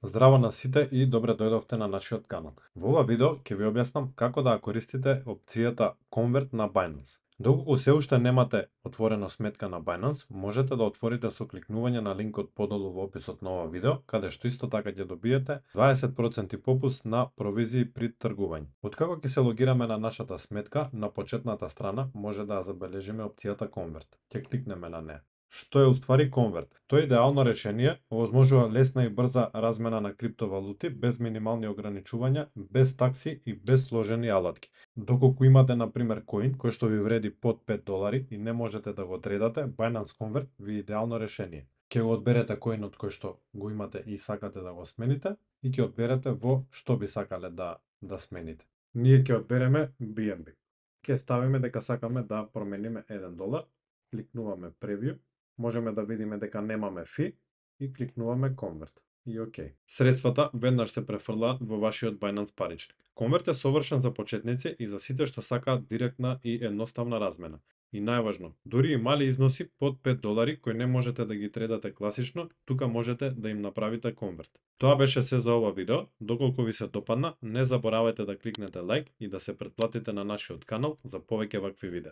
Здраво на сите и добре дојдовте на нашиот канал. Во ова видео ќе ви објаснам како да ја користите опцијата Convert на Binance. Доколку се уште немате отворено сметка на Binance, можете да отворите со кликнување на линкот подолу во описот на ова видео, каде што исто така ќе добиете 20% попуст на провизии при тргување. Откако ќе се логираме на нашата сметка, на почетната страна може да ја забележиме опцијата Convert. Ќе кликнеме на неа. Што е уствари Convert? Тоа е идеално решение, овозможува лесна и брза размена на криптовалути без минимални ограничувања, без такси и без сложени алатки. Доколку имате на пример коин кој што ви вреди под $5 и не можете да го тредате, Binance Convert ви е идеално решение. Ќе го одберете коинот кој што го имате и сакате да го смените и ќе одберете во што би сакале да смените. Ние ќе одбереме BNB. Ќе ставиме дека сакаме да промениме $1, кликнуваме Preview, можеме да видиме дека немаме фи и кликнуваме Convert. И окей. Средствата веднаш се префрлаат во вашиот Binance паричник. Convert е совршен за почетници и за сите што сакаат директна и едноставна размена. И најважно, дури и мали износи под $5 кои не можете да ги тредате класично, тука можете да им направите Convert. Тоа беше се за ова видео. Доколку ви се допадна, не заборавајте да кликнете лайк и да се претплатите на нашиот канал за повеќе вакви видеа.